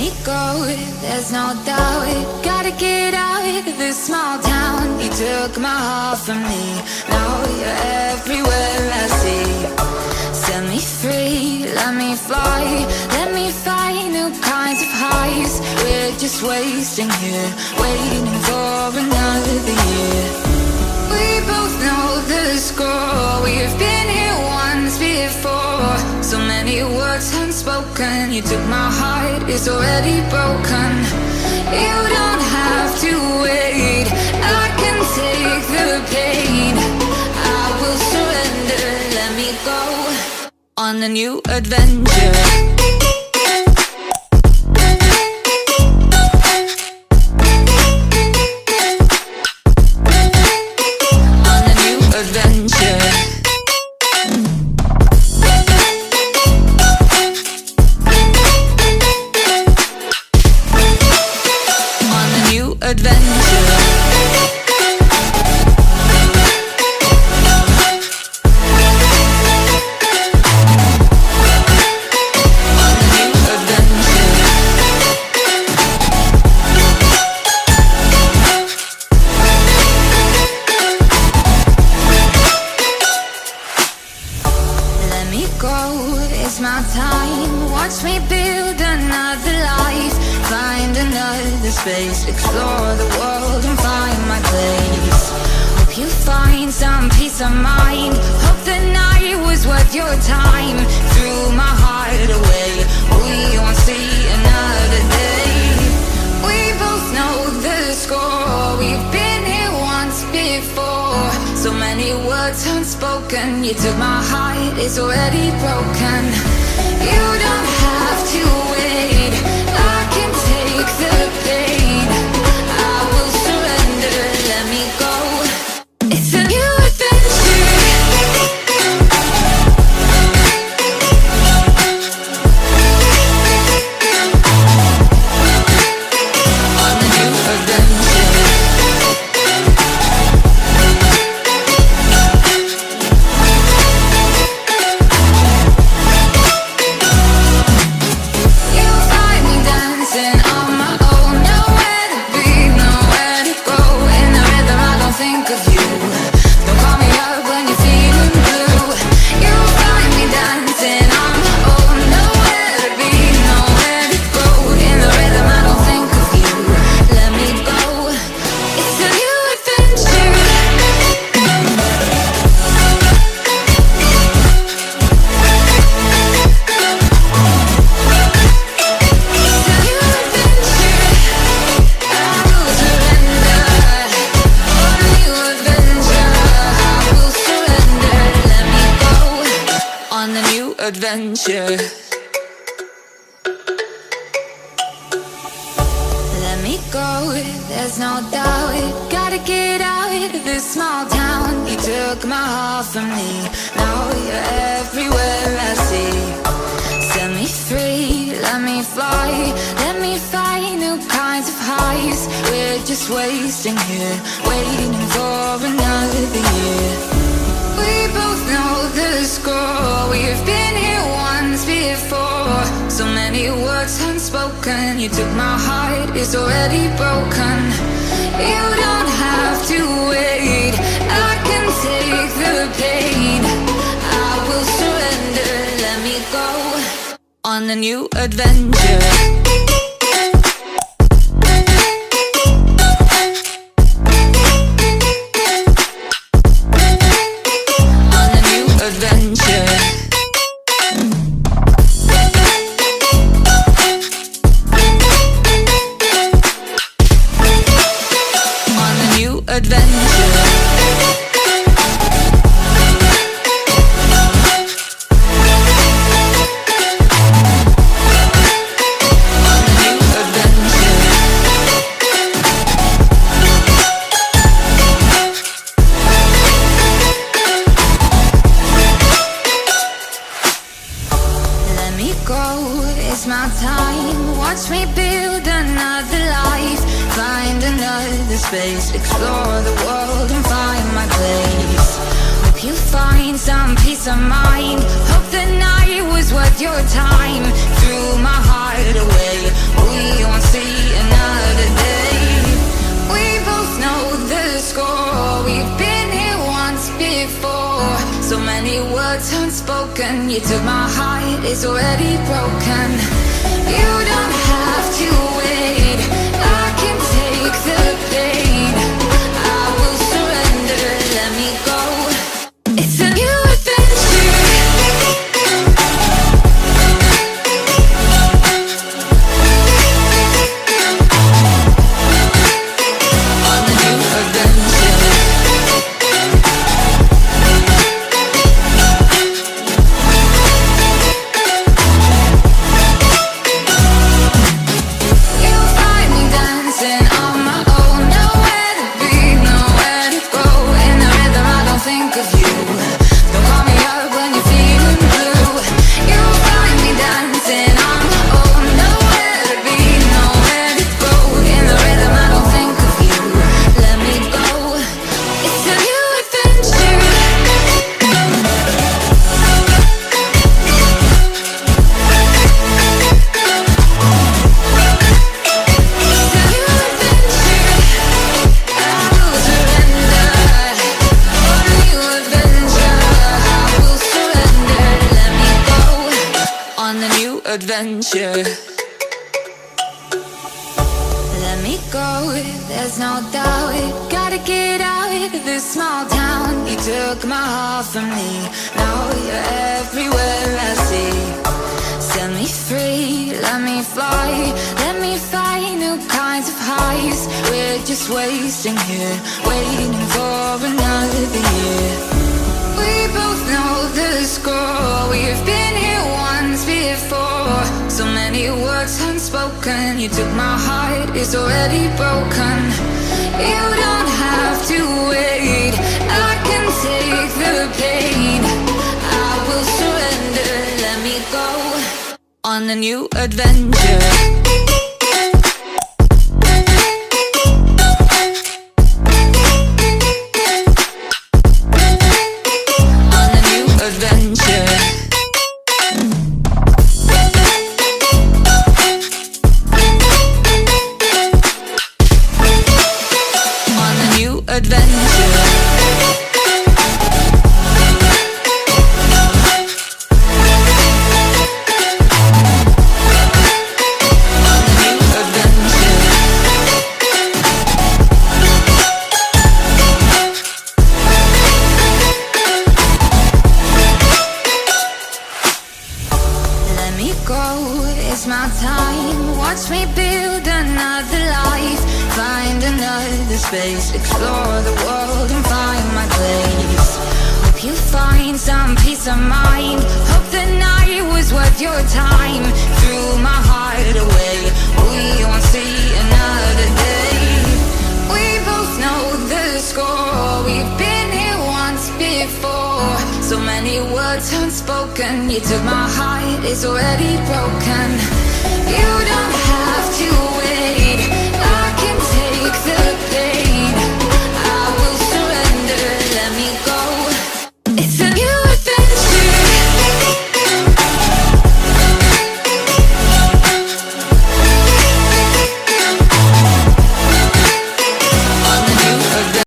me go, there's no doubt. Gotta get out of this small town. You took my heart from me, now you're everywhere I see. Set me free, let me fly, let me find new kinds of highs. We're just wasting here, waiting for another year. We both know the score, we've been here once before. So many words unspoken, you took my heart, it's already broken. You don't have to wait, I can take the pain. I will surrender, let me go on a new adventure. Explore the world and find my place. Hope you find some peace of mind. Hope the night was worth your time. Threw my heart away, we won't see another day. We both know the score, we've been here once before. So many words unspoken, you took my heart, it's already broken. You don't have to wait, I can take the pain. Adventure. Let me go, there's no doubt. Gotta get out of this small town. You took my heart from me, now you're everywhere I see. Set me free, let me fly, let me find new kinds of highs. We're just wasting here, waiting for another year. We both know the score, we've been here once before. So many words unspoken, you took my heart, it's already broken. You don't have to wait, I can take the pain. I will surrender, let me go on a new adventure. Space, explore the world and find my place. Hope you find some peace of mind. Hope the night was worth your time. Threw my heart away, we So many words unspoken. You took my heart, it's already broken. You don't have to wait, I can take the pain. I will surrender, let me go. It's a new adventure. On the new adventure. You'll find me dancing on my own. Nowhere to be, nowhere to go. In the rhythm I don't think of you. Don't call me up when you're feeling blue. You'll find me dancing on my own. Nowhere to be, nowhere to go. In the rhythm I don't think of you. Let me go. It's a new adventure. It's a new adventure. I will surrender. On a new adventure. I will surrender. Let me go. On the new adventure. Let me go, there's no doubt. Gotta get out of this small town. You took my heart from me. Now you're everywhere I see. Set me free, let me fly. Let me find new kinds of highs. We're just wasting here, waiting for another year. We both know the score. We've been here once before. So many words unspoken. You took my heart, it's already broken. You don't have to wait, I can take the pain. I will surrender, let me go. On a new adventure. On a new adventure. On a new adventure. On a new adventure. Let me go, it's my time. Watch me build another life. Find another space. Explore the world and find my place. Hope you find some peace of mind. Hope the night was worth your time. Threw my heart away, we won't see another day. We both know the score. We've been here once before. So many words unspoken. You took my heart, it's already broken. You don't have